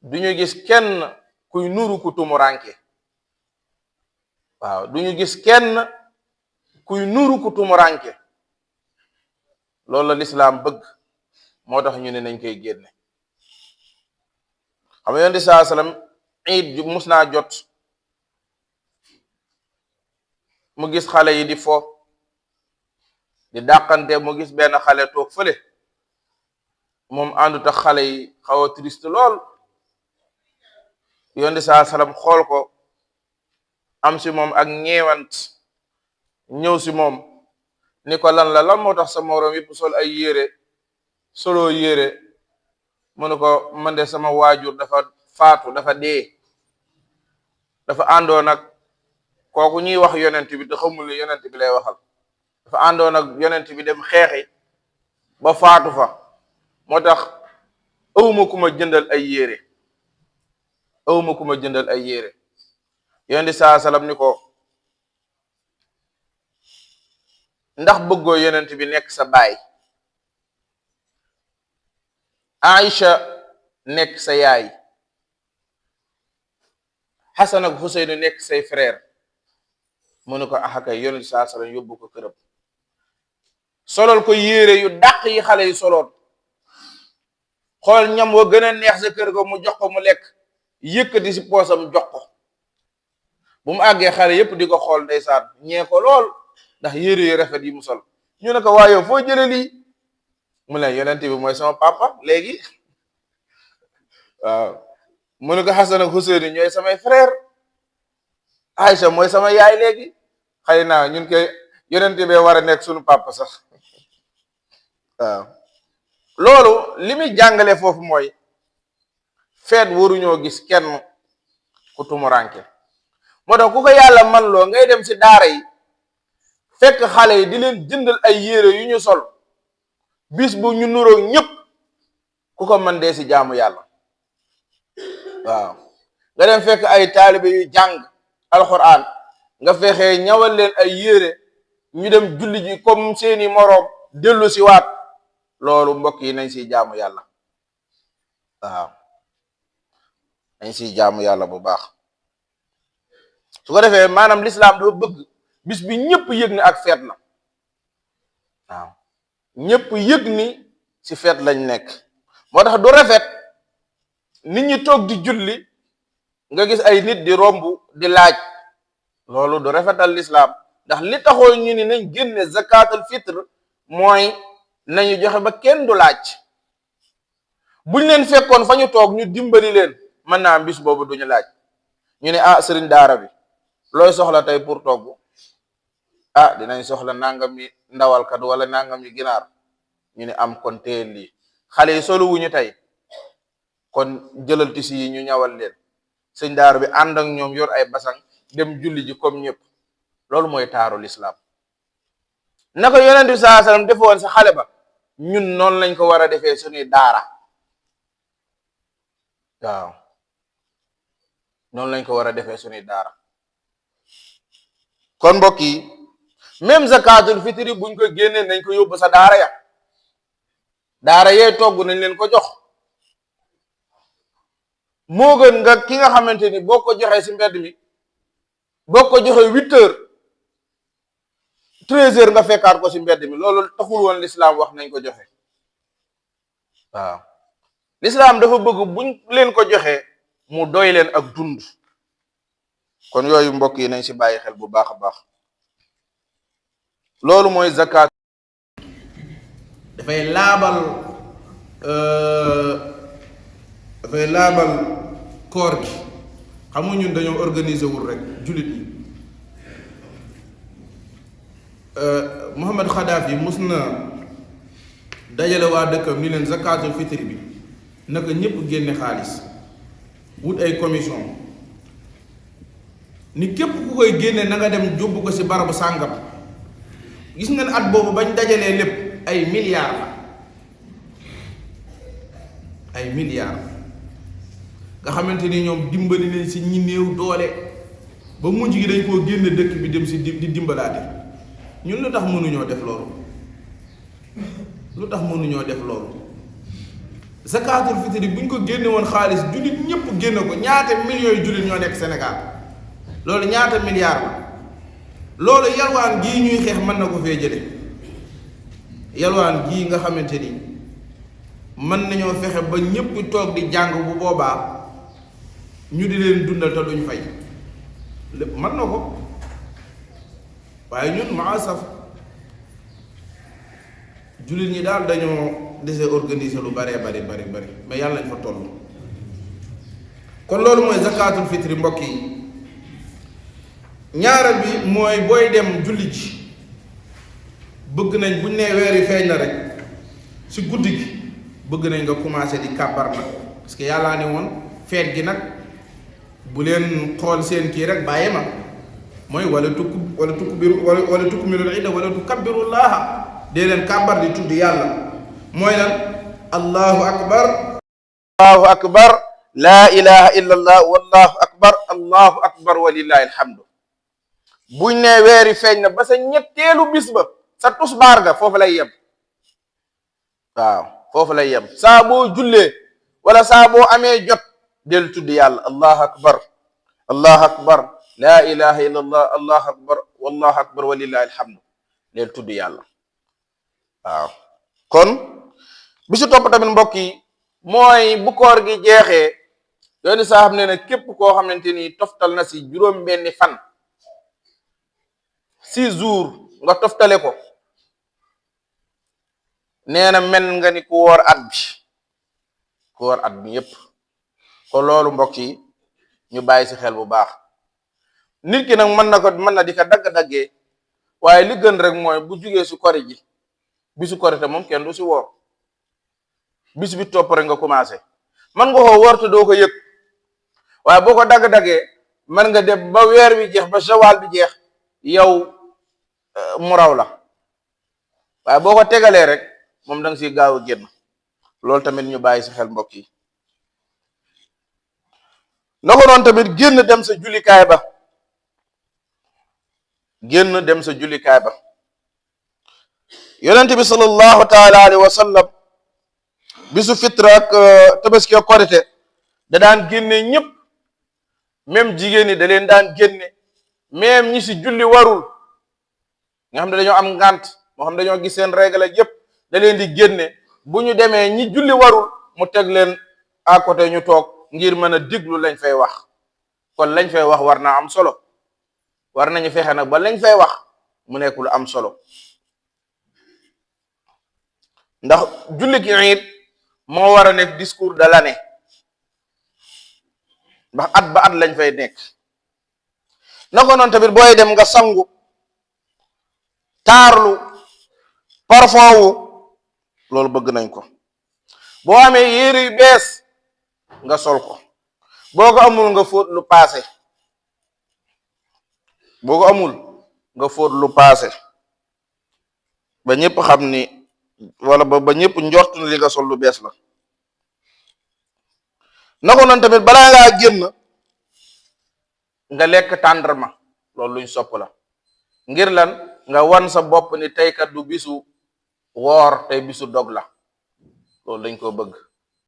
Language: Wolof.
duñu gis kenn kuy nuru ku tumuranke waaw duñu gis kenn kuy nuru ku tumuranke loolu la lislaam bëgg moo tax ñu ne nañ koy génne xam nga yonent saa sallam iid mus naa jot mu gis xale yi di fo di dàqante mu gis benn xale toog fële moom àndu tax xale yi xaw a triste lool yonent saa sallam xool ko am si moom ak ñeewant ñëw si moom ni ko lan moo tax sa moroom yëpp sol ay yére solo yére mu ne ko man de sama waajur dafa faatu dafa dee dafa àndoon ak kooku ñuy wax yonent bi te xamul ne yonent bi lay waxal dafa àndoon ak yonent bi dem xeexi ba faatu fa moo tax awma ku ma jëndal ay yére awma ku ma jëndal ay yére yonent saa salam ni ko ndax bëggoo yonent bi nekk sa baay Aïcha nekk sa yaay Xasan ak Xuseynu nekk say frère mu ne ko axakay yonent saa salam yóbbu ko këram solol ko yére yu dàq yi xale yi soloon xool ñam wa gën a neex sa kër ga mu jox ko mu lekk yëkkati si poosam jox ko bu mu àggee xale yépp di ko xool ndeysaan ñee ko lool ndax yére yu rafet yi mu sol ñu ne ko waa yow foo jële lii mu ne yonent bi mooy sama papa léegi waaw mu ne ko Xasan ak Xuseynu ñooy samay frère Aïcha mooy sama yaay léegi xëy na ñun koy yonent bi war a nekk suñu papa sax waaw loolu li muy jàngale foofu mooy feet waruñoo gis kenn ku tumuranke moo tax ku ko yàlla man loo ngay dem si daara yi fekk xale yi di leen jëndal ay yére yu ñu sol bis bu ñu nuroog ñëpp ku ko mën dee si jaamu yàlla waaw nga dem fekk ay taalibe yu jàng alxuraan nga fexe ñawal leen ay yére ñu dem julli ji comme seeni moroom dellu si waat loolu mbokk yi nañ siy jaamu yàlla waaw nañ siy jaamu yàlla bu baax su ko defee maanaam lislaam dafa bëgg bis bi ñëpp yëg ni ak feet la waaw ñëpp yëg ni ci feet lañ nekk moo tax du rafet nit ñi toog di julli nga gis ay nit di romb di laaj loolu du rafetal lislaam ndax li taxoo ñu ni nañ génne zakatul fitre mooy nañu joxe ba kenn du laaj buñ leen fekkoon fa ñu toog ñu dimbali leen mën naa bis boobu duñu laaj ñu ne ah sëriñ daara bi looy soxla tey pour togg ah dinañ soxla nangam yi ndawalkat wala nangam yi ginaar ñu ne am kon téel lii xale yi solo wuñu tey kon jëlal tisi yi ñu ñawal leen sëñ daara bi ànd ak ñoom yor ay basang dem julli ji comme ñëpp loolu mooy taaru lislaam naka yonent bi sallallahu alayhi wasallam defoon sa xale ba ñun noonu lañ ko war a defee suñuy daara waaw noonu lañ ko war a defee suñuy daara kon mbokk yi même zakatul fitri buñ ko génnee nañ ko yóbbu sa daara ya daara yee togg nañ leen ko jox moo gën nga ki nga xamante ni boo ko joxee si mbedd mi boo ko joxee 8 heures 13 heures nga fekkaat ko si mbedd mi loolu taxul woon lislaam wax nañ ko joxe waaw lislaam dafa bëgg buñ leen ko joxee mu doy leen ak dund kon yooyu mbokk yi nañ si bàyyi xel bu baax a baax loolu mooy zakat dafay laabal koor gi xam nga ñun dañoo organiser wul rek jullit yi Mohamed Khadafi mus na dajale waa dëkkam ni leen zakatul fitri bi naka ñëpp génne xaalis wut ay commission ni képp ku koy génne na nga dem jóbbu ko ci barabu sàngam gis ngeen at boobu bañ dajalee lépp ay milliards la ay milliards nga xamante ni ñoom dimbali leen ci ñi néew doole ba mujj gi dañ koo génne dëkk bi dem ci di dimbalaate ñun lu tax mënuñoo def loolu lu tax mënuñoo def loolu zakatul fitri buñ ko génne woon xaalis jullit ñëpp génne ko ñaata millions yu jullit ñoo nekk Sénégal loolu ñaata milliards la loolu yalwaan gii ñuy xeex mën na ko fee jële yalwaan gii nga xamante ni mën nañoo fexe ba ñëpp toog di jàng bu boobaa ñu di leen dundal te duñ fay lépp mën na ko waaye ñun maasaf jullit ñi daal dañoo dese organiser lu bari mais yàlla nañ fa toll. kon loolu mooy zakatul fitri mbokk yi ñaareel bi mooy booy dem julli ji bëgg nañ buñ nee weer yi feeñ na rek si guddi gi bëgg nañ nga commencé di kàbbar nag parce que yàllaa ne woon feet gi nag bu leen xool seen kii rek bàyyi ma mooy wala tukmilul idda wala tukabbirullaha dee leen kàbbar di tudd yàlla mooy lan allahu akbar laa ilaha illa allah wallahu akbar allahu akbar walillahi alhamdu buñ ne weeri feeñ na ba sa ñetteelu bis ba sa tusbaar ga foofu lay yem waaw foofu lay yem saa boo jullee wala saa boo amee jot del tudd yàlla allahu akbar laa ilaha illa allah allahu akbar wallahu akbar walillahi alhamdu del tudd yàlla waaw kon bisu topp tamit mbokk yi mooy bu koor gi jeexee yooni saa xam ne ne képp koo xamante ni toftal na si juróom benni fan 6 jours nga toftale ko nee na mel nga ni ku woor at bi yépp ko loolu mbokk yi ñu bàyyi si xel bu baax nit ki nag mën na di ko dagg-daggee waaye li gën rek mooy bu jugee si kori ji bisu korite moom kenn du si woor bis bi topp rek nga commencé man nga koo woor te doo ko yëg waaye boo ko dagg-daggee mën nga dem ba weer wi jeex ba shawal bi jeex yow mu raw la waaye boo ko tegalee rek moom da nga siy gaaw a génn loolu tamit ñu bàyyi si xel mbokk yi na ko noonu tamit génn dem sa jullikaay ba yonent bi sallallahu taala alayhi wa sallam bisu fitra ak tabaski ak korite da daan génne ñëpp même jigéen ñi da leen daan génne même ñi si julli warul nga xam ne dañoo am ngànt moo xam dañoo gis seen règle ak yëpp da leen di génne bu ñu demee ñi julli warul mu teg leen à côté ñu toog ngir mën a diglu lañ fay wax kon lañ fay wax war naa am solo war nañu fexe nag ba lañ fay wax mu nekk lu am solo ndax julli gi it moo war a nekk discours de l'année ndax at ba at lañ fay nekk naka noonu tamit booy dem nga sangu taarlu parfum wu loolu bëgg nañ ko boo amee yére yu bees nga sol ko boo ko amul nga fóot lu paase ba ñëpp xam ni wala ba ñëpp njort na li nga sol lu bees la naka noonu tamit balaa ngaa génn nga lekk tàndarma loolu luñ sopp la ngir lan nga wan sa bopp ni tey kat du bisu woor tey bisu dog la loolu dañ ko bëgg